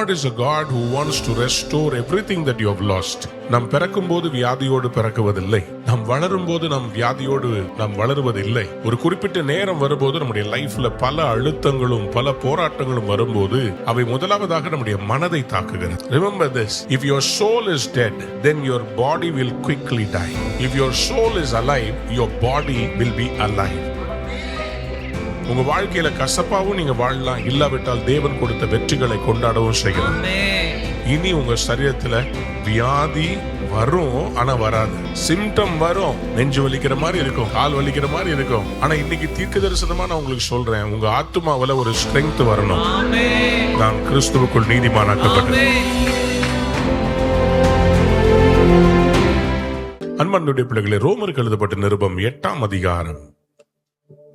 God is a God who wants to restore everything that you have lost. நாம் பிறக்கும் போது வியாதியோடு பிறக்குவதில்லை. நாம் வளரும் போது நாம் வியாதியோடு நாம் வளருவதில்லை. ஒரு குறிப்பிட்ட நேரம் வரும்போது நம்முடைய லைஃப்ல பல அழுத்தங்களும் பல போராட்டங்களும் வரும்போது அவை முதலாவதாக நம்முடைய மனதை தாக்குகிறது. Remember this, if your soul is dead, then your body will quickly die. If your soul is alive, your body will be alive. உங்க வாழ்க்கையில கசப்பாவும் நீங்க வாழலாம், இல்லாவிட்டால் தேவன் கொடுத்த வெற்றிகளை கொண்டாடவும் செய்யலாம். இனி உங்க சரீரத்துல வியாதி வரும், ஆனா வராது. சிம்டம் வரும், நெஞ்சு வலிக்கிற மாதிரி இருக்கும், கால் வலிக்கிற மாதிரி இருக்கும். ஆனா இன்னைக்கு தீர்க்க தரிசனமா நான் உங்களுக்கு சொல்றேன், உங்க ஆத்துமாவில ஒரு ஸ்ட்ரெங்த் வரணும். நான் கிறிஸ்துவுக்குள் நீதிமானாக்கப்பட்டேன். அன்பார்ந்த பிள்ளைகளே, ரோமருக்கு எழுதப்பட்ட நிருபம் 8ஆம் அதிகாரம்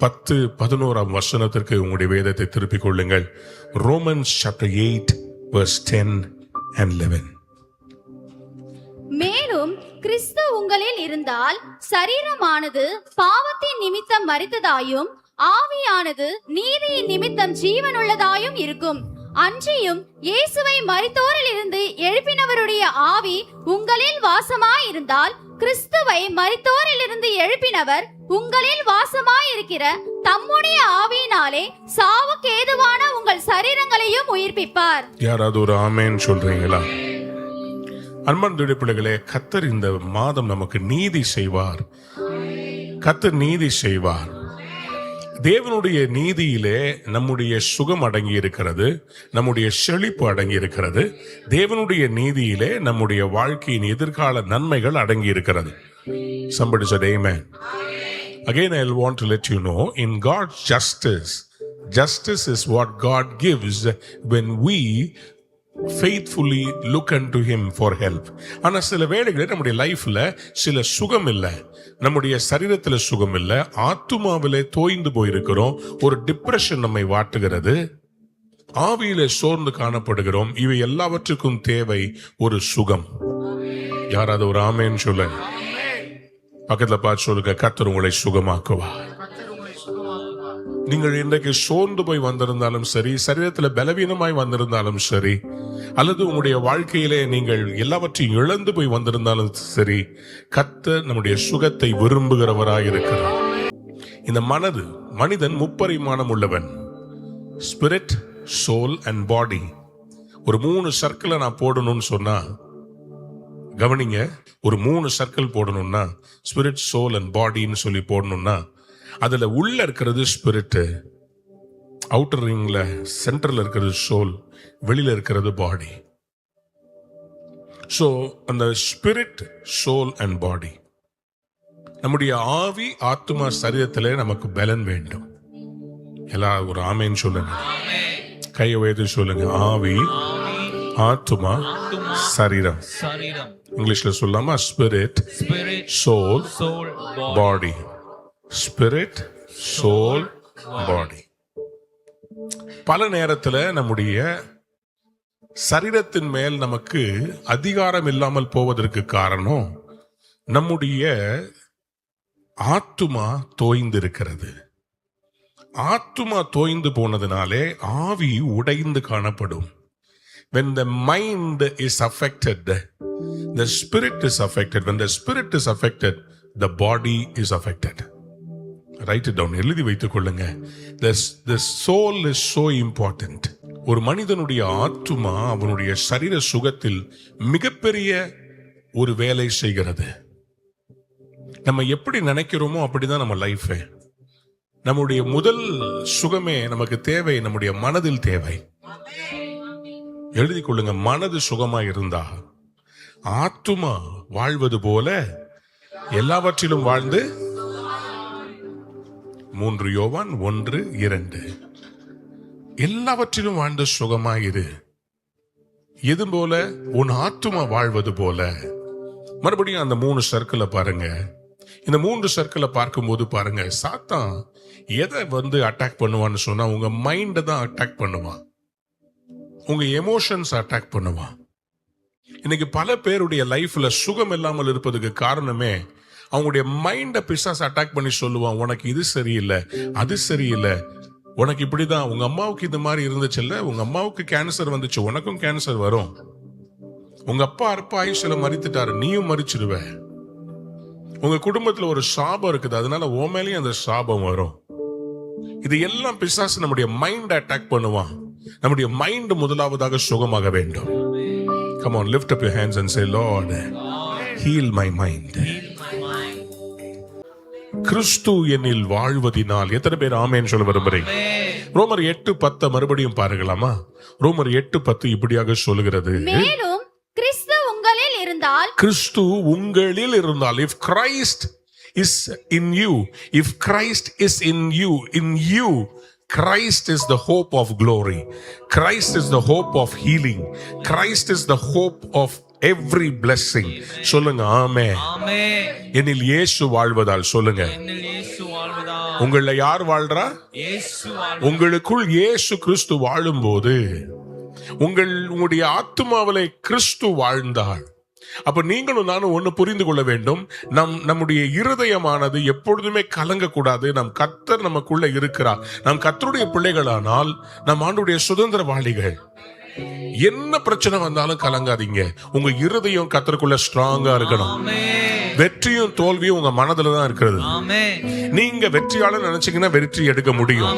10-11 வசனத்திற்கு உங்களுடைய வேதத்தை திருப்பிக் கொள்ளுங்கள். Romans chapter 8 verse 10 and 11. மேலும் கிறிஸ்து உங்களில் இருந்தால் சரீரமானது பாவத்தின் நிமித்தம் மரித்ததாயும் ஆவியானது நீதியின் நிமித்தம் ஜீவனுள்ளதாயும் இருக்கும். அன்றியும் இயேசுவை மரித்தோரில் இருந்து எழுப்பினவருடைய ஆவி உங்களில் வாசமாயிருந்தால் கிறிஸ்துவை மரித்தோரில் இருந்து எழுப்பினவர் உங்களில் வாசமாயிருக்கிற தம்முடைய ஆவியினாலே சாவுக்கு ஏதுவான உங்கள் சரீரங்களையும் உயிர்ப்பிப்பார். யாராவது ஒரு ஆமென் சொல்றீங்களா? அன்பார்ந்த பிள்ளைகளே, கர்த்தர் இந்த மாதம் நமக்கு நீதி செய்வார். கர்த்தர் நீதி செய்வார். தேவனுடைய நீதியிலே நம்முடைய சுகம் அடங்கி இருக்கிறது, நம்முடைய செழிப்பு அடங்கி இருக்கிறது. தேவனுடைய நீதியிலே நம்முடைய வாழ்க்கையின் எதிர்கால நன்மைகள் அடங்கி இருக்கிறது. Somebody said amen. Again, I want to let you know, in God's justice is what God gives when we faithfully look unto him for help. ஆனா சில வேளைகளில் நம்முடைய லைஃப்ல சில சுகம் இல்ல, நம்முடைய சரீரத்துல சுகம் இல்ல, ஆத்துமாவிலே தோய்ந்து போயிருக்கிறோம், ஒரு டிப்ரெஷன் நம்மை வாட்டுகிறது, ஆவியிலே சோர்ந்து காணப்படுகிறோம். இவை எல்லாவற்றுக்கும் தேவை ஒரு சுகம். யாராவது ஒரு ஆமென் சொல்லுங்க. பக்கத்துல பார்த்து சொல்லுங்க, கர்த்தர் உங்களை சுகமாக்குவார். நீங்கள் இன்றைக்கு சோர்ந்து போய் வந்திருந்தாலும் சரி, சரீரத்துல பலவீனமாய் வந்திருந்தாலும் சரி, அல்லது உங்களுடைய வாழ்க்கையிலே நீங்கள் எல்லாவற்றையும் இழந்து போய் வந்திருந்தாலும் சரி, கர்த்தர் நம்முடைய சுகத்தை விரும்புகிறவராய் இருக்கிறார். இந்த மனிதன் முப்பரிமாணம் உள்ளவன், ஸ்பிரிட், சோல் அண்ட் பாடி. ஒரு 3 சர்க்கிளை நான் போடணும்னு சொன்னா, கவனிங்க, ஒரு 3 சர்க்கிள் போடணும்னா, ஸ்பிரிட், சோல் அண்ட் பாடின்னு சொல்லி போடணும்னா, அதுல உள்ள இருக்கிறது ஸ்பிரிட், அவுட்டர் ரிங்ல சென்டர்ல இருக்கிறது சோல், வெளியில இருக்கிறது பாடி. சோ அந்த ஸ்பிரிட், சோல் அண்ட் பாடி, நம்முடைய ஆவி, ஆத்துமா, சரீரத்திலே நமக்கு பலன் வேண்டும். எல்லாம் ஒரு ஆமேன்னு சொல்லுங்க, கையை உயர்த்தி சொல்லுங்க. ஆவி, ஆத்துமா, சரீரம். இங்கிலீஷ்ல சொல்லாமா? ஸ்பிரிட், சோல், பாடி. ஸ்பிரிட், சோல், பாடி. பல நேரத்துல நம்முடைய சரீரத்தின் மேல் நமக்கு அதிகாரம் இல்லாமல் போவதற்கு காரணம் நம்முடைய ஆத்துமா தோய்ந்து இருக்கிறது. ஆத்துமா தோய்ந்து போனதுனாலே ஆவி உடைந்து காணப்படும். When the mind is affected, the spirit is affected. When the spirit is affected, the body is affected. Write it down, எழுதி வைத்துக் கொள்ளுங்க. The soul is so important. ஒரு மனிதனுடைய ஆத்துமா அவனுடைய சரீர சுகத்தில் மிகப்பெரிய ஒரு வேலை செய்கிறது. நம்ம எப்படி நினைக்கிறோமோ அப்படிதான் நம்ம லைஃப். நம்முடைய முதல் சுகமே நமக்கு தேவை, நம்முடைய மனதில் தேவை. எழுதி கொள்ளுங்க, மனது சுகமா இருந்தா ஆத்துமா வாழ்வது போல எல்லாவற்றிலும் வாழ்ந்து 3 யோவான் 1:2 எல்லாவற்றிலும் வாழ்ந்து சுகமாயிரு. எது போல? உன் ஆத்துமா வாழ்வது போல. மறுபடியும் அந்த 3 சர்க்கிளை பாருங்க. இந்த 3 சர்க்கிளை பார்க்கும்போது பாருங்க, சாத்தான் எதை அட்டாக் பண்ணுவான்னு சொன்னா, உங்க மைண்டை தான் அட்டாக் பண்ணுவான், உங்க எமோஷன்ஸ் அட்டாக் பண்ணுவான். இன்னைக்கு பல பேருடைய லைஃப்ல சுகம் இல்லாமல் இருப்பதுக்கு காரணமே அவங்களுடைய மைண்ட பிசாசு அட்டாக் பண்ணி சொல்லுவான், உனக்கு இது சரியில்லை, அது சரியில்லை, உனக்கு இப்படிதான், உங்க அம்மாவுக்கு இந்த மாதிரி இருந்துச்சுல்ல, உங்க அம்மாவுக்கு கேன்சர் வந்துச்சு, உனக்கும் கேன்சர் வரும். உங்க அப்பா அற்ப ஆயுசுல மரித்துட்டாரு, நீயும் மரிச்சிருவ. உங்க குடும்பத்துல ஒரு சாபம் இருக்குது, அதனால உன் மேலேயும் அந்த சாபம் வரும். இது எல்லாம் பிசாசு நம்முடைய மைண்ட் அட்டாக் பண்ணுவான். நம்முடைய மைண்ட் முதலாவதாக சுகமாக வேண்டும். Come on, lift up your hands and say, Lord, heal my mind. கிறிஸ்து என்னில் வாழ்வதினால். எத்தனை பேர் ஆமென் சொல்ல விரும்புறீங்க? ரோமர் 8:10 மறுபடியும் பாருங்களாமா? ரோமர் 8:10 இப்படியாக சொல்லுகிறது, மேலும் கிறிஸ்து உங்களில் இருந்தால், கிறிஸ்து உங்களில் இருந்தால், if Christ is in you, if Christ is in you, Christ is the hope of glory. Christ is the hope of healing. Christ is the hope of every blessing. சொல்லுங்க ஆமென். என்னில் இயேசு வாழ்வதால். சொல்லுங்க, உங்கள யார் வாழ்றா? உங்களுக்குள் இயேசு கிறிஸ்து வாழும்போது உங்களுடைய ஆத்துமாவிலே கிறிஸ்து வாழ்ந்தாள். அப்ப நீங்களும் நானும் ஒண்ணு புரிந்து கொள்ள வேண்டும். நம்முடைய இருதயமானது எப்பொழுதுமே கலங்க கூடாது. கர்த்தர் நமக்குள்ள இருக்கிறார். நாம் கர்த்தருடைய பிள்ளைகளானால் நம் ஆண்டுடைய சுதந்திரவாளிகள். என்ன பிரச்சனை வந்தாலும் கலங்காதீங்க. உங்க இருதயம் கர்த்தருக்குள்ள ஸ்ட்ராங்கா இருக்கணும். வெற்றியும் தோல்வியும் உங்க மனதுல தான் இருக்கிறது. நீங்க வெற்றியாளர் நினைச்சீங்கன்னா வெற்றி எடுக்க முடியும்.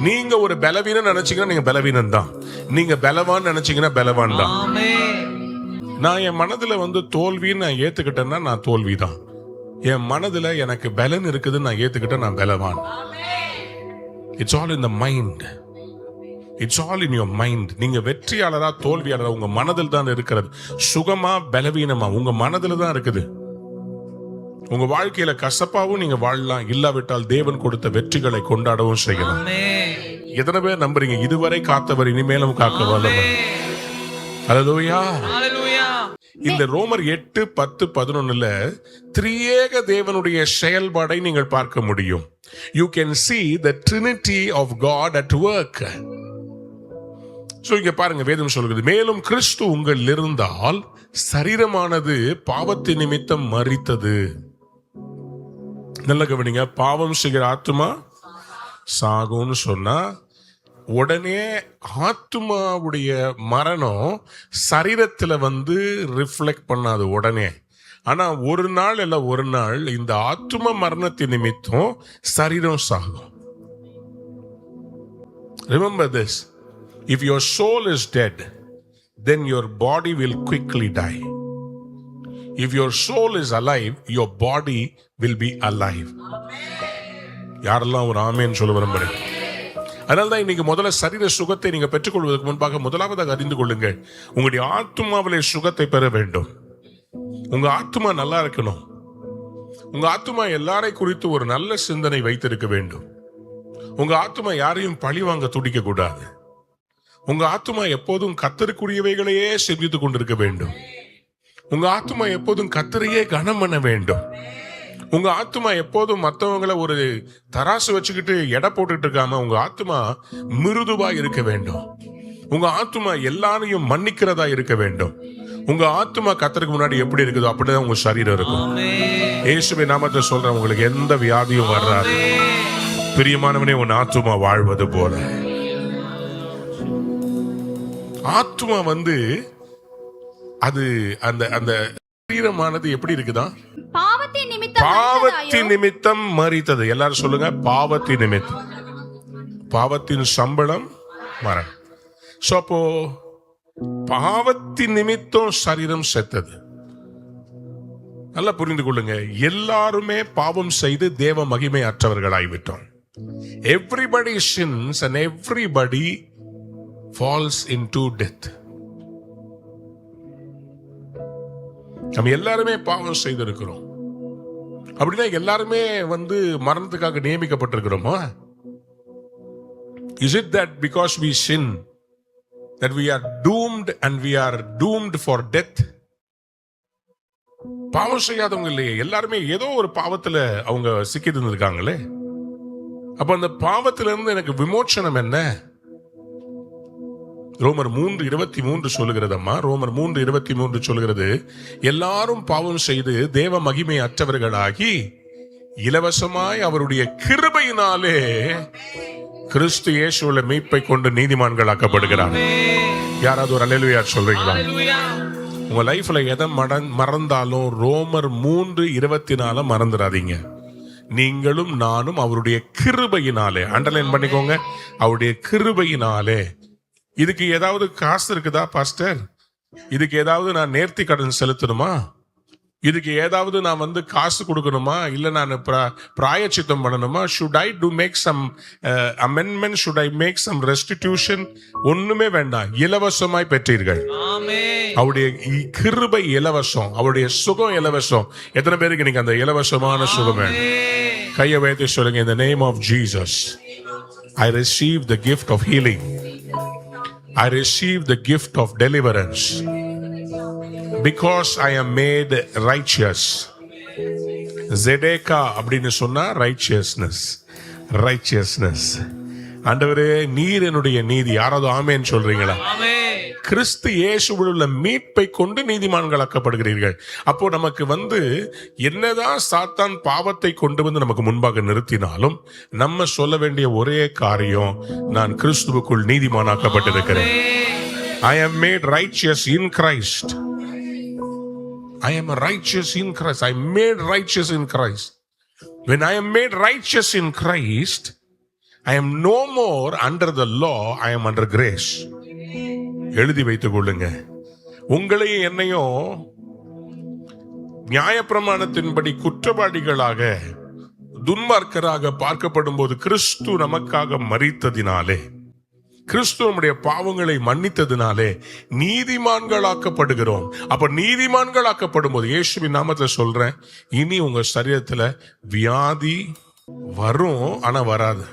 நீங்க ஒரு பலவீனம் நினைச்சீங்கன்னா நீங்க பலவீனம் தான். நீங்க பலவான் நினைச்சீங்கன்னா பலவான் தான். நான் என் மனதுல தோல்வின்னு நான் ஏத்துக்கிட்டேன்னா நான் தோல்விதான். என் மனதுல எனக்கு பலன் இருக்குதுன்னு நான் ஏத்துக்கிட்டேன், நான் பலவான். It's all in the mind. It's all in your mind. நீங்க வெற்றியாளரா தோல்வியாளரா உங்க மனதில் தான் இருக்கிறது. சுகமா பலவீனமா உங்க மனதில் தான் இருக்குது. உங்க வாழ்க்கையில கசப்பாவும் நீங்க வாழலாம், இல்லாவிட்டால் தேவன் கொடுத்த வெற்றிகளை கொண்டாடவும் செய்யலாம். எத்தனை பேர் நம்புறீங்க? இதுவரை காத்தவர் இனிமேலும் காக்க வல்லவர். ஹல்லேலூயா. இந்த ரோமர் 8:10-11 திரியேக தேவனுடைய செயல்பாடை நீங்கள் பார்க்க முடியும். You can see the Trinity of God at work. இங்க பாருங்க, வேதம் சொல்கிறது, மேலும் கிறிஸ்து உங்களில் இருந்தால் சரீரமானது பாவத்தின் நிமித்தம் மரித்தது. நல்ல கவனிங்க, பாவம் செய்கிற ஆத்துமா சாகும்னு சொன்னா உடனே ஆத்துமாவுடைய மரணம் சரீரத்துல ரிஃப்ளெக்ட் பண்ணாது உடனே. ஆனா ஒரு நாள் இல்ல ஒரு நாள் இந்த ஆத்தும மரணத்தின் நிமித்தம் சரீரம் சாகும். Remember this, if your soul is dead, then your body will quickly die. If your soul is alive, your body will be alive. யாரெல்லாம் ஒரு ஆமென் சொல்ல விரும்புறீங்க? அதனால்தான் இன்னைக்கு முதல்ல சரீர சுகத்தை நீங்க பெற்றுக்கொள்வதற்கு முன்பாக முதலாவதாக அறிந்து கொள்ளுங்கள், உங்களுடைய ஆத்துமாவிலே சுகத்தை பெற வேண்டும். உங்க ஆத்துமா நல்லா இருக்கணும். உங்க ஆத்துமா எல்லாரை குறித்து ஒரு நல்ல சிந்தனை வைத்திருக்க வேண்டும். உங்க ஆத்துமா யாரையும் பழி வாங்க துடிக்க கூடாது. உங்க ஆத்துமா எப்போதும் கர்த்தருக்குரியவைகளையே செவித்துக் கொண்டிருக்க வேண்டும். உங்க ஆத்துமா எப்போதும் கர்த்தரையே கனம் பண்ண வேண்டும். உங்க ஆத்துமா எப்போதும் மற்றவங்களை ஒரு தராசு வச்சுக்கிட்டு எடை போட்டுட்டு இருக்காம உங்க ஆத்துமா மிருதுவா இருக்க வேண்டும். உங்க ஆத்துமா எல்லாரையும் மன்னிக்கிறதா இருக்க வேண்டும். உங்க ஆத்துமா கர்த்தருக்கு முன்னாடி எப்படி இருக்குதோ அப்படிதான் உங்க சரீரம் இருக்கும். இயேசுவின் நாமத்தை சொல்றேன், உங்களுக்கு எந்த வியாதியும் வராது. பிரியமானவனே, உன் ஆத்துமா வாழ்வது போல. ஆத்துமா அது அந்த அந்த சரீரமானது எப்படி இருக்குதா? பாவத்தின் நிமித்தம் மரித்தது. எல்லாரும் சொல்லுங்க, பாவத்தின் நிமித்தம். பாவத்தின் சம்பளம் மரணம். அப்போ பாவத்தின் நிமித்தம் சரீரம் செத்தது. நல்லா புரிந்து கொள்ளுங்க, எல்லாருமே பாவம் செய்து தேவ மகிமை அற்றவர்களாய்விட்டோம். Everybody sins and everybody falls into death. நம்ம எல்லாருமே பாவம் செய்திருக்கிறோம். அப்படின்னா எல்லாருமே மரணத்துக்காக நியமிக்கப்பட்டிருக்கிறோமா? Is it that because we sin that we are doomed and we are doomed for death? பாவம் செய்யாதவங்க இல்லையே, எல்லாருமே ஏதோ ஒரு பாவத்துல அவங்க சிக்கி இருந்திருக்காங்களே. அப்ப அந்த பாவத்திலிருந்து எனக்கு விமோச்சனம் என்ன? ரோமர் 3:23 சொல்லுகிறதம்மா. ரோமர் 3:23 சொல்லுகிறது, எல்லாரும் பாவம் செய்து தேவ மகிமை அற்றவர்களாகி இலவசமாய் அவருடைய கிருபையினாலே கிறிஸ்து இயேசுவுல மீட்பை கொண்டு நீதிமான்கள் ஆக்கப்படுகிறார். யாராவது ஒரு அல்லேலூயா சொல்றீங்களா? உங்க லைஃப்ல எதை மறந்தாலும் ரோமர் 3:24 மறந்துடாதீங்க. நீங்களும் நானும் அவருடைய கிருபையினாலே, அண்டர்லைன் பண்ணிக்கோங்க, அவருடைய கிருபையினாலே. இதுக்கு ஏதாவது காசு இருக்குதா பாஸ்டர்? இதுக்கு ஏதாவது நான் நேர்த்தி கடன் செலுத்தணுமா? இதுக்கு ஏதாவது நான் காசு கொடுக்கணுமா? இல்ல நான் பிராயச்சித்தம் பண்ணணுமா? should I do make some amendment? should I make some restitution? ஒண்ணுமே வேண்டாம், இலவசமாய் பெற்றீர்கள். அவருடைய கிருபை இலவசம், அவருடைய சுகம் இலவசம். எத்தனை பேருக்கு நீங்க அந்த இலவசமான சுகம் வேணும்? கையை வைத்து சொல்லுங்க, in the name of Jesus I receive the gift of healing. I receive the gift of deliverance. Because I am made righteous. Zedeka அப்படின்னு சொன்னா righteousness. ஆண்டவரே, நீர் என்னுடைய நீதி. யாராவது ஆமென் சொல்றீங்களா? கிறிஸ்து இயேசுவில் உள்ள மீட்பை கொண்டு நீதிமான்களாக்கப்படுகிறீர்கள். அப்போ நமக்கு என்னதான் சாத்தான் பாவத்தை கொண்டு நமக்கு முன்பாக நிறுத்தினாலும் நம்ம சொல்ல வேண்டிய ஒரே காரியம், நான் கிறிஸ்துவுக்குள் நீதிமானாக்கப்பட்டிருக்கிறேன். I am made righteous in Christ. I am righteous in Christ. I am made righteous in Christ. When I am made righteous in Christ, I am no more under the law. I am under grace. எழுதி வைத்துக் கொள்ளுங்க. உங்களையும் என்னையும் நியாயப்பிரமாணத்தின்படி குற்றவாளிகளாக, துன்மார்க்கராக பார்க்கப்படும் போது கிறிஸ்து நமக்காக மரித்ததினாலே, கிறிஸ்து நம்முடைய பாவங்களை மன்னித்ததினாலே நீதிமான்களாக்கப்படுகிறோம். அப்ப நீதிமான்களாக்கப்படும் போது இயேசுவின் நாமத்தில் சொல்றேன், இனி உங்க சரீரத்துல வியாதி வரும், ஆனா வராது.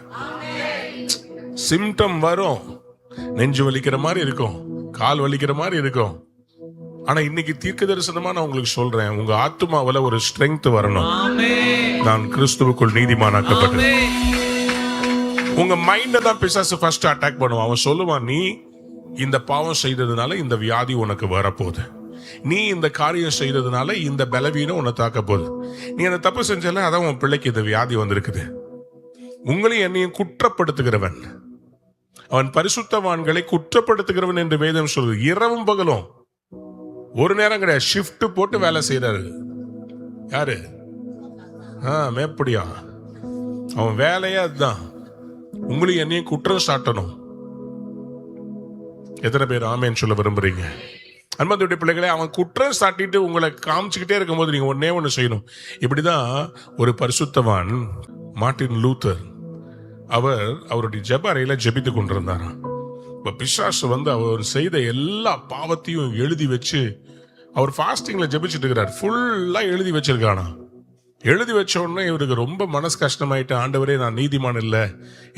சிம்டம் வரும், நெஞ்சு வலிக்கிற மாதிரி இருக்கும், கால் வலிக்கிற மாதிரி இருக்கும். ஆனா இன்னைக்கு தீர்க்க தரிசனமா நான் உங்களுக்கு சொல்றேன், உங்க ஆத்துமாவுல ஒரு ஸ்ட்ரெங்த் வரணும். நான் கிறிஸ்துவுக்குள் நீதிமானாக்கப்பட்டேன். உங்க மைண்ட தான் பிசாசு ஃபர்ஸ்ட் அட்டாக் பண்ணுவான். அவன் சொல்லுவான், நீ இந்த பாவம் செய்ததுனால இந்த வியாதி உனக்கு வரப்போகுது, நீ இந்த காரியம் செய்ததுனால இந்த பலவீனம் உன்னை தாக்க போகுது, நீ அந்த தப்பு செஞ்சால அதான் உன் பிள்ளைக்கு இந்த வியாதி வந்திருக்குது. உங்களையும் என்னையும் குற்றப்படுத்துகிறவன், அவன் பரிசுத்தவான்களை குற்றப்படுத்துகிறவன் என்று வேதம் சொல்லுது. இரவும் பகலும், ஒரு நேரம் கிடையாது, ஷிஃப்ட் போட்டு வேலை செய்யறாரு. யாரு? மேப்படியா? அவன் வேலையே அதுதான், உங்களையும் என்னையும் குற்றம் சாட்டணும். எத்தனை பேர் ஆமேன்னு சொல்ல விரும்புறீங்க? அன்புடைய பிள்ளைகளே, அவன் குற்றம் சாட்டிட்டு உங்களை காமிச்சுக்கிட்டே இருக்கும்போது நீங்க ஒன்னே ஒண்ணு செய்யணும். இப்படிதான் ஒரு பரிசுத்தவான் மார்ட்டின் லூத்தர், அவருடைய ஜெப அறையில ஜெபித்து கொண்டிருந்தாராம். இப்ப பிசாசு அவர் செய்த எல்லா பாவத்தையும் எழுதி வச்சு, அவர் ஃபாஸ்டிங்ல ஜெபிச்சுட்டு இருக்கிறார். ஃபுல்லா எழுதி வச்சிருக்கானா. எழுதி வச்ச உடனே இவருக்கு ரொம்ப மனசு கஷ்டமாயிட்டு, ஆண்டவரே நான் நீதிமான் இல்லை,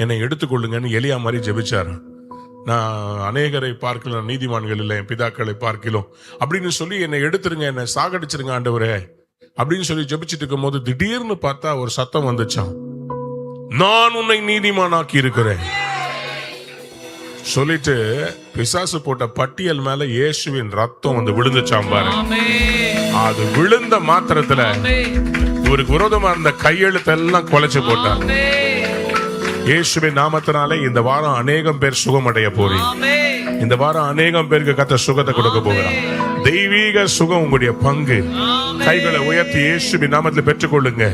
என்னை எடுத்துக்கொள்ளுங்கன்னு எலியா மாதிரி ஜெபிச்சாரு. நான் அநேகரை பார்க்கல, நீதிமான்கள் இல்லை, என் பிதாக்களை பார்க்கலாம் அப்படின்னு சொல்லி என்னை எடுத்துருங்க, என்னை சாகடிச்சிருங்க ஆண்டவரே அப்படின்னு சொல்லி ஜெபிச்சுட்டு இருக்கும் போது திடீர்னு பார்த்தா ஒரு சத்தம் வந்துச்சான், நான் உன்னை நீதிமானாக்கி இருக்கிறேன் சொல்லிட்டு பிசாசு போட்ட பட்டியல் மேல இயேசுவின் ரத்தம் விழுந்துச்சாம் பாரு. அது விழுந்த மாத்திரத்துல இவருக்கு விரோதமா இருந்த கையெழுத்தெல்லாம் குலைச்சு போட்டார். இயேசுவின் நாமத்தினாலே இந்த வாரம் அநேகம் பேர் சுகமடைய போறீங்க. இந்த வாரம் அநேகம் பேருக்கு கர்த்தர் சுகத்தை கொடுக்க போகிறார். தெய்வீக சுகம் உங்களுடைய பங்கு. கைகளை உயர்த்தி இயேசுவின் நாமத்தில் பெற்றுக்கொள்ளுங்க.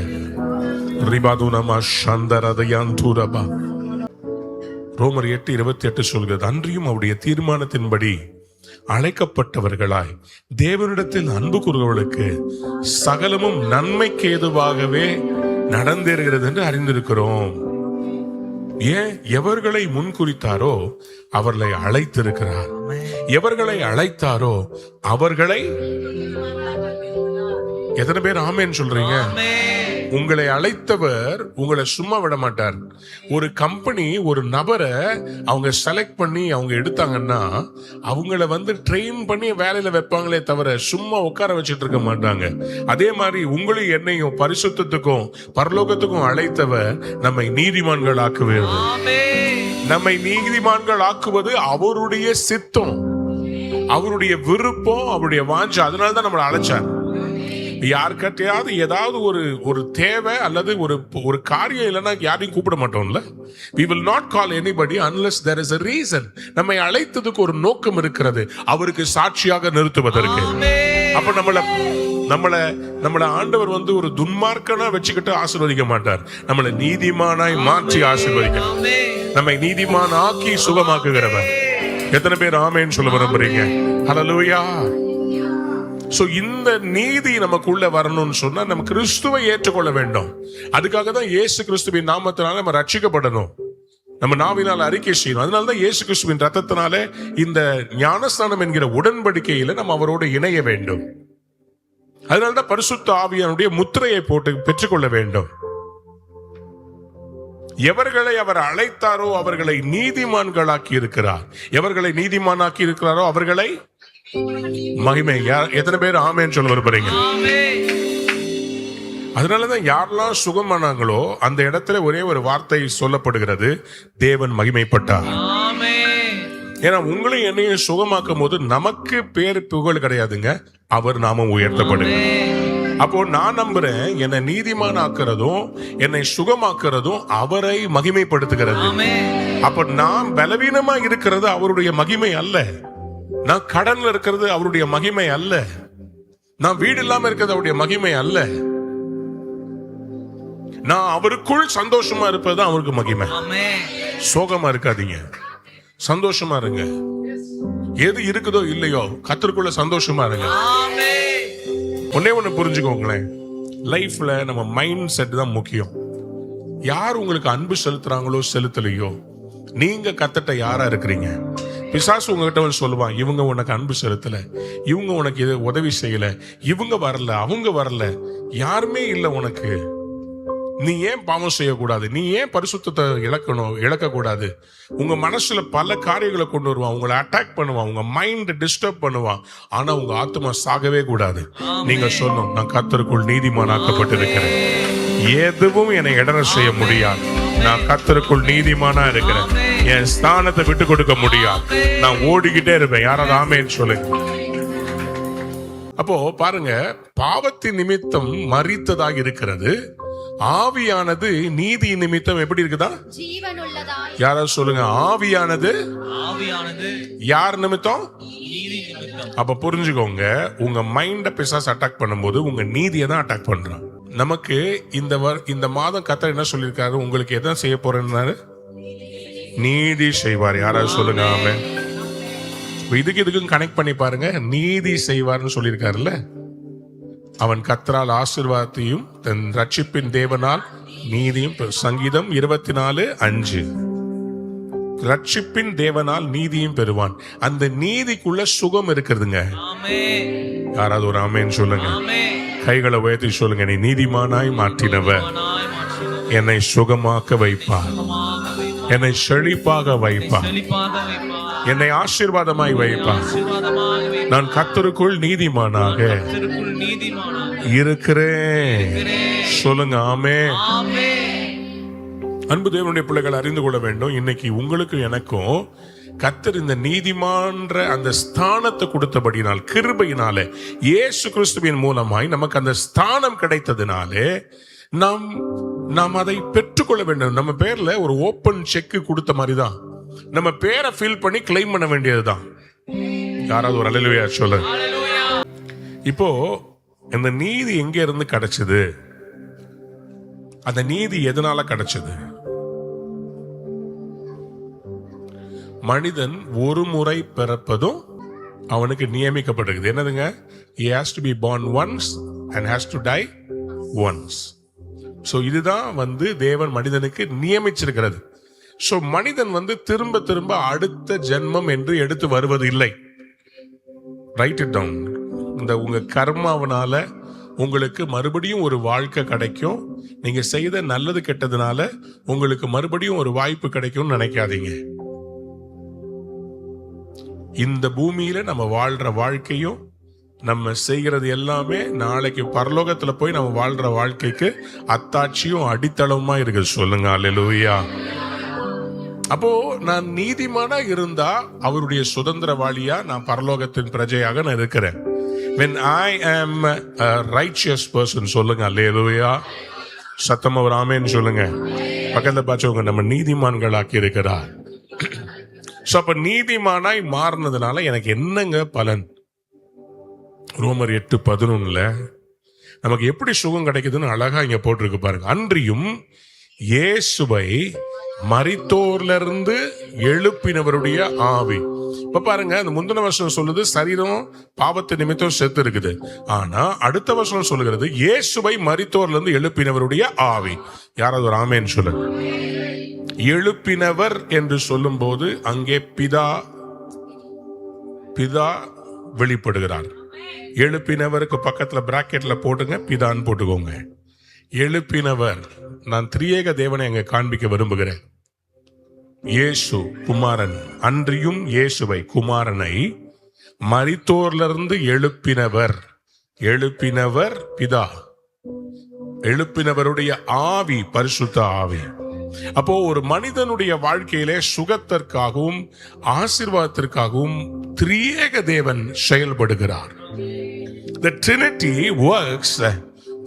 ரோமர் 8:28 சொல்கிறது, அன்றியும் அவருடைய தீர்மானத்தின்படி அழைக்கப்பட்டவர்களாய் தேவனிடத்தில் அன்பு கூறுகிறவர்களுக்கு சகலமும் நன்மைக்கு ஏதுவாகவே நடந்தேறுகிறது என்று அறிந்திருக்கிறோம். ஏன்? எவர்களை முன்குறித்தாரோ அவர்களை அழைத்திருக்கிறார். எவர்களை அழைத்தாரோ அவர்களை. எத்தனை பேர் ஆமேன்னு சொல்றீங்க? உங்களை அழைத்தவர் உங்களை சும்மா விட மாட்டார். ஒரு கம்பெனி ஒரு நபரை அவங்க செலக்ட் பண்ணி அவங்க எடுத்தாங்கன்னா அவங்கள ட்ரெயின் பண்ணி வேலையில வைப்பாங்களே தவிர சும்மா உட்கார வச்சுட்டு இருக்க மாட்டாங்க. அதே மாதிரி உங்களையும் என்னையும் பரிசுத்தத்துக்கும் பரலோகத்துக்கும் அழைத்தவர் நம்மை நீதிமான்கள் ஆக்குவது. நம்மை நீதிமான்கள் ஆக்குவது அவருடைய சித்தம், அவருடைய விருப்பம், அவருடைய வாஞ்சை. அதனாலதான் நம்மளை அழைச்சார். யாருக்கிட்டையாவது ஏதாவது ஒரு தேவை அல்லது ஒரு காரியம் இல்லைன்னா யாரையும் கூப்பிட மாட்டோம்ல. we will not call anybody unless there is a reason. நம்மை அழைத்ததுக்கு ஒரு நோக்கம் இருக்கிறது, அவருக்கு சாட்சியாக நிறுத்துவதற்கு. அப்ப நம்மள ஆண்டவர் ஒரு துன்மார்க்கனா வச்சுக்கிட்டு ஆசீர்வதிக்க மாட்டார், நம்மளை நீதிமானாய் மாற்றி ஆசீர்வதிக்க, நம்மை நீதிமான் ஆக்கி சுகமாக்குகிறவர். எத்தனை பேர் ஆமென் சொல்ல விரும்புறீங்க? ஹல்லேலூயா. சோ இந்த நீதி நமக்குள்ள வரணும்னு சொன்னா நம்ம கிறிஸ்துவை ஏற்றுக்கொள்ள வேண்டும். அதுக்காக தான் இயேசு கிறிஸ்துவின் நாமத்தினால நம்ம ரட்சிக்கப்படணும், நம்ம நாவினால் அறிக்கை செய்யணும். அதனாலதான் இயேசு கிறிஸ்துவின் ரத்தத்தினால இந்த ஞானஸ்நானம் என்கிற உடன்படிக்கையில நம்ம அவரோடு இணைய வேண்டும். அதனால்தான் பரிசுத்த ஆவியானுடைய முத்திரையை போட்டு பெற்றுக்கொள்ள வேண்டும். எவர்களை அவர் அழைத்தாரோ அவர்களை நீதிமான்களாக்கி இருக்கிறார், எவர்களை நீதிமானாக்கி இருக்கிறாரோ அவர்களை மகிமை. எத்தனை பேர் ஆமென் சொல்ல விரும்புறீங்க? அதனாலதான் யாரெல்லாம் சுகமானாங்களோ அந்த இடத்துல ஒரே ஒரு வார்த்தை சொல்லப்படுகிறது, தேவன் மகிமைப்பட்டார். ஏன்னா உங்களையும் என்னையும் சுகமாக்கும் போது நமக்கு பேர் புகழ் கிடையாதுங்க, அவர் நாமம் உயர்த்தப்படுங்க. அப்போ நான் நம்புறேன், என்னை நீதிமான் ஆக்குறதும் என்னை சுகமாக்குறதும் அவரை மகிமைப்படுத்துகிறது. அப்ப நான் பலவீனமா இருக்கிறது அவருடைய மகிமை அல்ல, நான் கடன்ல இருக்கிறது அவருடைய மகிமை அல்ல, நான் வீடு இல்லாம இருக்கிறது அவருடைய மகிமை அல்ல, நான் அவருக்குள் சந்தோஷமா இருப்பது அவருக்கு மகிமை. சோகமா இருக்காதீங்க, சந்தோஷமா இருங்க. எது இருக்குதோ இல்லையோ கர்த்தருக்குள்ள சந்தோஷமா இருங்க. ஒன்னே ஒண்ணு புரிஞ்சுக்கோங்களேன், லைஃப்ல நம்ம மைண்ட் செட் தான் முக்கியம். யார் உங்களுக்கு அன்பு செலுத்துறாங்களோ செலுத்தலையோ, நீங்க கர்த்தர்ட்ட யாரா இருக்கிறீங்க. பிசாசு உங்ககிட்ட சொல்லுவான், இவங்க உனக்கு அன்பு செலுத்தல, இவங்க உனக்கு இது உதவி செய்யல, இவங்க வரல, அவங்க வரல, யாருமே இல்ல உனக்கு, நீ ஏன் பாவம் செய்யக்கூடாது, நீ ஏன் பரிசுத்தத்தை இழக்க கூடாது. உங்க மனசுல பல காரியங்களை கொண்டு வருவான், உங்களை அட்டாக் பண்ணுவான், உங்க மைண்ட் டிஸ்டர்ப் பண்ணுவான். ஆனா உங்க ஆத்மா சாகவே கூடாது. நீங்க சொல்லணும், நான் கர்த்தருக்குள் நீதிமானாக்கப்பட்டிருக்கிறேன், எதுவும் என்னை இடர செய்ய முடியாது, நான் கர்த்தருக்குள் நீதிமானா இருக்கிறேன், என் ஸ்தானத்தை விட்டு கொடுக்க முடியாது, நான் ஓடிக்கிட்டே இருப்பேன். யாராவது ஆமென் சொல்லுங்க. அப்போ பாருங்க, பாவத்தின் நிமித்தம் மரித்ததாக இருக்கிறது, ஆவியானது நீதி நிமித்தம் எப்படி இருக்குதா? ஜீவனுள்ளதாய். யாராவது சொல்லுங்க, ஆவியானது யார் நிமித்தம்? நீதி நிமித்தம். அப்ப புரிஞ்சுக்கோங்க, உங்க மைண்ட பிசாசு அட்டாக் பண்ணும்போது உங்க நீதியை தான் அட்டாக் பண்றான். நமக்கு இந்த மாதம் கர்த்தர் என்ன சொல்லியிருக்காரு, உங்களுக்கு எதை செய்ய போறேன்னாரு? நீதி செய்வார். யாராவது சொல்லுங்க ஆமென். இதுக்கும் கனெக்ட் பண்ணி பாருங்க, நீதி செய்வார்னு சொல்லியிருக்காருல்ல, அவன் கர்த்தரால் ஆசீர்வாதத்தையும் தன் ரட்சிப்பின் தேவனால் நீதியும். சங்கீதம் 24:5, ரட்சிப்பின் தேவனால் நீதியும் பெறுவான். அந்த நீதிக்குள்ள சுகம் இருக்கிறதுங்க. யாராவது ஒரு ஆமென் சொல்லுங்க. கைகளை உயர்த்தி சொல்லுங்க, நீ நீதிமானாய் மாற்றினவர் என்னை சுகமாக்க வைப்பார், என்னை செழிப்பாக வைப்பார், என்னை ஆசீர்வாதமாய் வைப்பார். நான் கர்த்தருக்குள் நீதிமானாக இருக்கிறேன். சொல்லுங்க ஆமென். அன்பு தேவனுடைய பிள்ளைகள் அறிந்து கொள்ள வேண்டும், இன்னைக்கு உங்களுக்கு எனக்கும் கர்த்தர் இந்த நீதிமான்ற அந்த ஸ்தானத்தை கொடுத்தபடினால், கிருபையினாலே, இயேசு கிறிஸ்துவின் மூலமாய் நமக்கு அந்த ஸ்தானம் கிடைத்ததினாலே நாம் அதை பெற்றுக்கொள்ள வேண்டும். நம்ம பேர்ல ஒரு ஓபன் செக் கொடுத்த மாதிரி தான், நம்ம பேரை ஃபில் பண்ணி கிளைம் பண்ண வேண்டியதுதான். யாராவது ஒரு அல்லேலூயா சொல்லுங்க. இப்போ இந்த நீதி எங்க இருந்து கிடைச்சது? அந்த நீதி எதனால கிடைச்சது? மனிதன் ஒரு முறை பிறப்பதும் அவனுக்கு நியமிக்கப்பட்டிருக்குது. என்னதுங்க? he has to be born once and has to die once. So இதுதான் தேவன் மனிதனுக்கு நியமிச்சிருக்கிறது. சோ மனிதன் திரும்ப திரும்ப அடுத்த ஜென்மம் என்று எடுத்து வருவது இல்லை. Write it down. இந்த உங்க கர்மாவனால உங்களுக்கு மறுபடியும் ஒரு வாழ்க்கை கிடைக்கும், நீங்க செய்த நல்லது கெட்டதுனால உங்களுக்கு மறுபடியும் ஒரு வாய்ப்பு கிடைக்கும்னு நினைக்காதீங்க. இந்த பூமியில நம்ம வாழ்ற வாழ்க்கையும் நம்ம செய்கிறது எல்லாமே நாளைக்கு பரலோகத்துல போய் நம்ம வாழ்ற வாழ்க்கைக்கு அத்தாட்சியும் அடித்தளமா இருக்கு. சொல்லுங்க அல்லேலூயா. அப்போ நான் நீதிமானா இருந்தா அவருடைய சுதந்திரவாளியா, நான் பரலோகத்தின் பிரஜையாக நான் இருக்கிறேன். when I am a righteous person, சொல்லுங்க அல்லேலூயா. சத்தமா ஒரு ஆமென் சொல்லுங்க. பக்கத்துல பார்த்தவங்க நம்ம நீதிமான்களாக்கி இருக்கிறார். சோ அப்ப நீதிமானாய் மாறினதுனால எனக்கு என்னங்க பலன்? ரோமர் 8:11 நமக்கு எப்படி சுகம் கிடைக்குதுன்னு அழகா இங்க போட்டிருக்கு பாருங்க. அன்றியும் இயேசுவை மரித்தோர்ல இருந்து எழுப்பினவருடைய ஆவி. இப்ப பாருங்க, அந்த முந்தின வசனம் சொல்லுது சரீரம் பாவத்து நிமித்தம் செத்து இருக்குது. ஆனா அடுத்த வசனம் சொல்லுகிறது இயேசுவை மரித்தோர்ல இருந்து எழுப்பினவருடைய ஆவி. யாராவது ஒரு ஆமென் சொல்லுங்க. எழுப்பினவர் என்று சொல்லும் போது அங்கே பிதா வெளிப்படுகிறார். எழுப்பினவருக்கு பக்கத்துல பிராக்கெட்ல போட்டுங்க, பிதான்னு போட்டுக்கோங்க. எழுப்பினவர், நான் திரியேக தேவனை அங்க காண்பிக்க விரும்புகிறேன். இயேசு குமாரன், அன்றியும் இயேசுவை குமாரனை மரித்தோர்லிருந்து எழுப்பினவர் பிதா, எழுப்பினவருடைய ஆவி பரிசுத்த ஆவி. அப்போ ஒரு மனிதனுடைய வாழ்க்கையிலே சுகத்திற்காகவும் ஆசீர்வாதத்திற்காகவும் திரியேக தேவன் செயல்படுகிறார். The Trinity works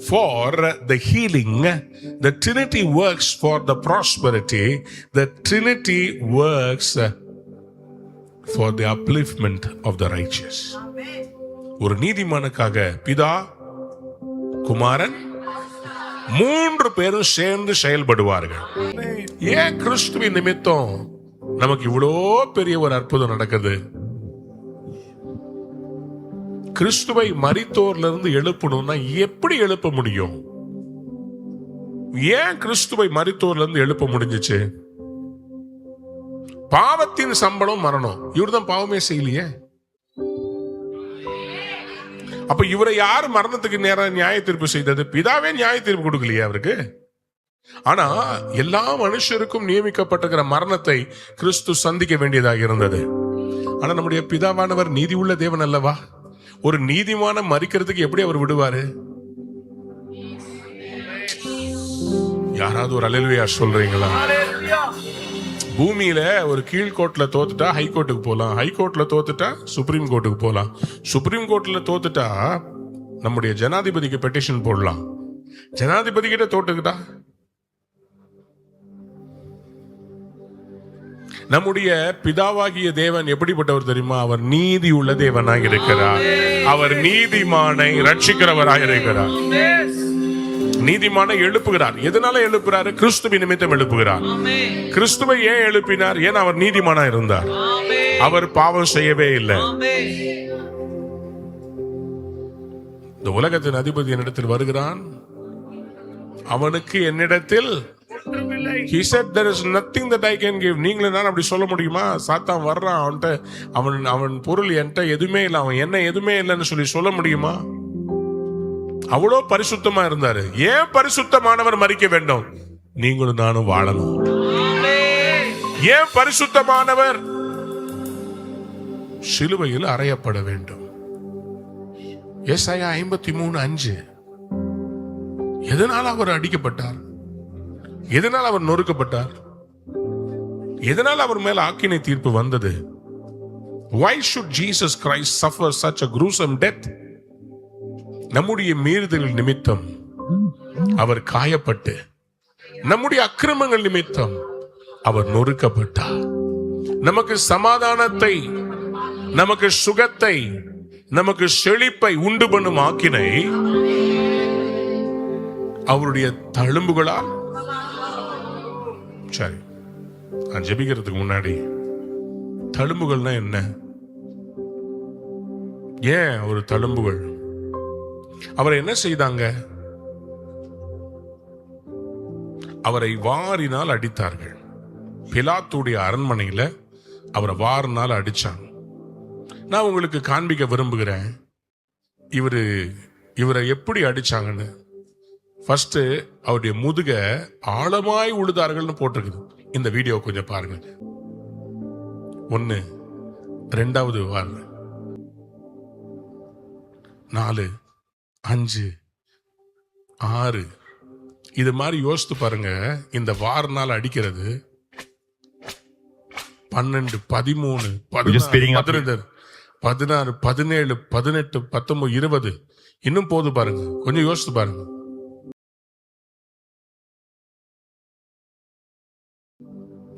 for the healing. The Trinity works for the prosperity. The Trinity works for the upliftment of the righteous. ஒரு நீதிமானுக்காக பிதா, குமாரன், 3 பேரும் சேர்ந்து செயல்படுவார்கள். ஏன் கிறிஸ்துவின் நிமித்தம் நமக்கு இவ்வளோ பெரிய ஒரு அற்புதம் நடக்குது? கிறிஸ்துவை மரித்தோர்ல இருந்து எழுப்பணும்னா எப்படி எழுப்ப முடியும்? ஏன் கிறிஸ்துவை மரித்தோர்ல இருந்து எழுப்ப முடிஞ்சிச்சு? பாவத்தின் சம்பளம் மரணம். இவர்தான் பாவமே செய்யலையே. அப்ப இவரை யார் மரணத்துக்கு நேரம் நியாய தீர்ப்பு செய்தது? பிதாவே நியாய தீர்ப்பு கொடுக்கலையே அவருக்கு. ஆனா எல்லா மனுஷருக்கும் நியமிக்கப்பட்டிருக்கிற மரணத்தை கிறிஸ்து சந்திக்க வேண்டியதாக இருந்தது. ஆனா நம்முடைய பிதாவானவர் நீதி உள்ள தேவன் அல்லவா? ஒரு நீதிமான மரிக்கிறதுக்கு எப்படி அவர் விடுவாரு? யாராவது ஒரு அல்லேலூயா சொல்றீங்களா? பூமியில ஒரு கீழ்கோர்ட்ல தோத்துட்டா ஹைகோர்ட்டுக்கு போலாம், ஹைகோர்ட்ல தோத்துட்டா சுப்ரீம் கோர்ட்டுக்கு போலாம், சுப்ரீம் கோர்ட்ல தோத்துட்டா நம்முடைய ஜனாதிபதிக்கு பெட்டிஷன் போடலாம், ஜனாதிபதி கிட்ட தோத்துக்கிட்டா நம்முடைய பிதாவாகிய தேவன் எப்படிப்பட்டவர் தெரியுமா? அவர் நீதி உள்ள தேவனாக இருக்கிறார். அவர் நீதிமானை ரட்சிக்கிறவராக இருக்கிறார். நீதிமானை எழுப்புகிறார். எதனால எழுப்புறாரு? கிறிஸ்துவின் நிமித்தம் எழுப்புகிறார். கிறிஸ்துவை ஏன் எழுப்பினார்? ஏன் அவர் நீதிமானா இருந்தார். அவர் பாவம் செய்யவே இல்லை. இந்த உலகத்தின் அதிபதி என்னிடத்தில் வருகிறான், அவனுக்கு என்னிடத்தில் He said there is nothing that I can give. நீங்களே நான் அப்படி சொல்ல முடியுமா? சாத்தான் வர்றான், அவன்கிட்ட அவன் பொருள் என்கிட்ட எதுவுமே இல்லை, அவன் என்ன எதுவுமே இல்லைன்னு சொல்ல முடியுமா? அவ்வளோ பரிசுத்தமா இருந்தாரு. ஏன் பரிசுத்தமானவர் மரிக்க வேண்டும்? நீங்களும் நானும் வாழணும். ஏன் பரிசுத்தமானவர் சிலுவையில் அறையப்பட வேண்டும்? ஏசாயா 53:5. எதனால் அவர் அடிக்கப்பட்டார்? எதனால் அவர் நொறுக்கப்பட்டார்? எதனால் அவர் மேல ஆக்கினை தீர்ப்பு வந்தது? Why should Jesus Christ suffer such a gruesome death? நம்முடைய மீறுதல் நிமித்தம் அவர் காயப்பட்டு, நம்முடைய அக்கிரமங்கள் நிமித்தம் அவர் நொறுக்கப்பட்டார். நமக்கு சமாதானத்தை, நமக்கு சுகத்தை, நமக்கு செழிப்பை உண்டு பண்ணும் ஆக்கினை அவருடைய தழும்புகளால். சரி, நான் ஜெபிக்கிறதுக்கு முன்னாடி தழும்புகள்னா என்ன? ஏன் ஒரு தழும்புகள்? அவரை என்ன செய்தாங்க? அவரை வாரினால் அடித்தார்கள். பிலாத்துடைய அரண்மனையில அவரை வாரினால் அடிச்சாங்க. நான் உங்களுக்கு காண்பிக்க விரும்புகிறேன் இவரை எப்படி அடிச்சாங்கன்னு. ஃபர்ஸ்ட் அவருடைய முதுக ஆழமாய் உழுதார்கள்னு போட்டிருக்குது. இந்த வீடியோ கொஞ்சம் பாருங்க. 1, 2வது வார், 4, 5, 6 இது மாதிரி யோசித்து பாருங்க. இந்த வாரனால அடிக்கிறது 12, 13, 14, 16, 17, 18, 19, 20 இன்னும் போது பாருங்க. கொஞ்சம் யோசித்து பாருங்க.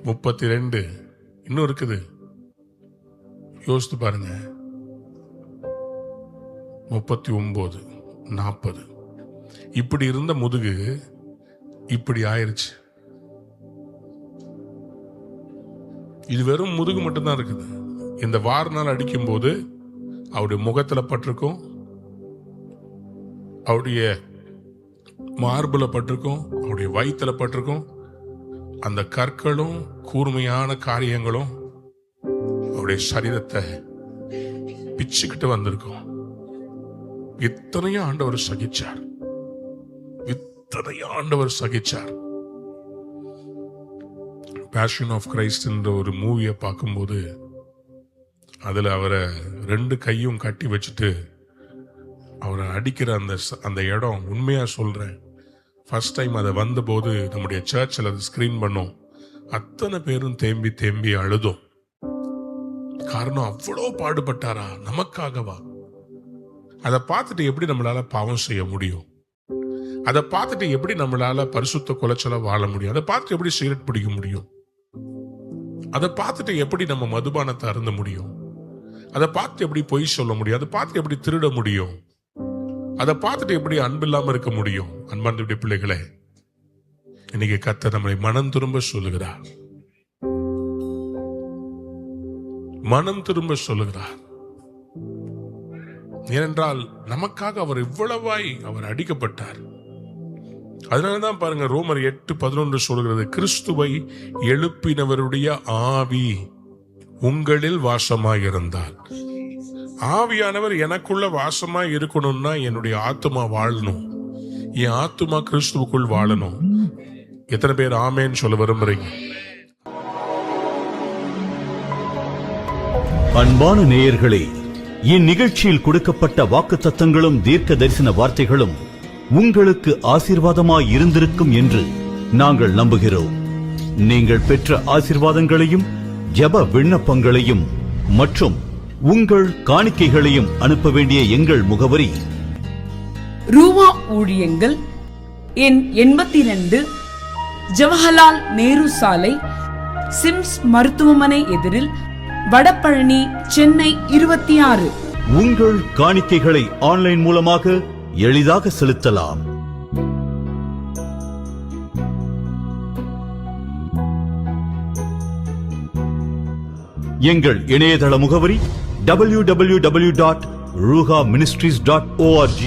முப்பத்தி 32 இன்னும் இருக்குது. யோசித்து பாருங்க. 39, 40 இப்படி இருந்த முதுகு இப்படி ஆயிருச்சு. இது வெறும் முதுகு மட்டும்தான் இருக்குது. இந்த வார்னால் அடிக்கும் போது அவருடைய முகத்துல பட்டிருக்கும், அவருடைய மார்புல பட்டிருக்கும், அவருடைய வயிற்றுல பட்டிருக்கும். அந்த கற்களும் கூர்மையான காரியங்களும் அவருடைய சரீரத்தை பிச்சுக்கிட்டு வந்திருக்கும். இத்தனையும் ஆண்டவர் சகிச்சார், இத்தனையும் ஆண்டவர் சகிச்சார். பேஷன் ஆஃப் கிரைஸ்ட் என்ற ஒரு மூவியை பார்க்கும்போது அதில் அவரை 2 கையும் கட்டி வச்சுட்டு அவரை அடிக்கிற அந்த இடம், உண்மையா சொல்றேன், ஃபர்ஸ்ட் டைம் அதை வந்தபோது நம்முடைய சர்ச்சில் அதை ஸ்கிரீன் பண்ணோம். அத்தனை பேரும் தேம்பி தேம்பி அழுதோம். காரணம், அவ்வளோ பாடுபட்டாரா நமக்காகவா? அதை பார்த்துட்டு எப்படி நம்மளால பாவம் செய்ய முடியும்? அதை பார்த்துட்டு எப்படி நம்மளால பரிசுத்த குலைச்சல வாழ முடியும்? அதை பார்த்துட்டு எப்படி சிகரெட் பிடிக்க முடியும்? அதை பார்த்துட்டு எப்படி நம்ம மதுபானத்தை அருந்த முடியும்? அதை பார்த்து எப்படி பொய் சொல்ல முடியும்? அதை பார்த்து எப்படி திருட முடியும்? அதை பார்த்துட்டு எப்படி அன்பில்லாம இருக்க முடியும்? அன்பார்ந்த பிள்ளைகளே, இன்னைக்கு கர்த்தர் நம்மளை மனம் திரும்ப சொல்லுகிறார். மனம் திரும்ப சொல்லுகிறார். ஏனென்றால் நமக்காக அவர் இவ்வளவாய் அவர் அடிக்கப்பட்டார். அதனாலதான் பாருங்க, ரோமர் 8:11 சொல்கிறது, கிறிஸ்துவை எழுப்பினவருடைய ஆவி உங்களில் வாசமாயிருந்தால். ஆவியானவர் எனக்குள்ள வாசமா இருக்கணும்னா என்னுடைய ஆத்துமா வாழணும், என் ஆத்துமா கிறிஸ்துவுக்குள் வாழணும். எத்தனை பேர் ஆமேன்னு சொல்ல விரும்புறீங்க? அன்பான நேயர்களே, இந்நிகழ்ச்சியில் கொடுக்கப்பட்ட வாக்குத்தத்தங்களும் தீர்க்க தரிசன வார்த்தைகளும் உங்களுக்கு ஆசீர்வாதமாய் இருந்திருக்கும் என்று நாங்கள் நம்புகிறோம். நீங்கள் பெற்ற ஆசீர்வாதங்களையும் ஜெப விண்ணப்பங்களையும் மற்றும் உங்கள் காணிக்கைகளையும் அனுப்ப வேண்டிய எங்கள் முகவரி: ரூவா ஊழியங்கள், எண் 82, ஜவஹர்லால் நேரு சாலை, சிம்ஸ் மருத்துவமனை எதிரில், வடபழனி, சென்னை 26. உங்கள் காணிக்கைகளை ஆன்லைன் மூலமாக எளிதாக செலுத்தலாம். எங்கள் இணையதள முகவரி www.ruhaministries.org.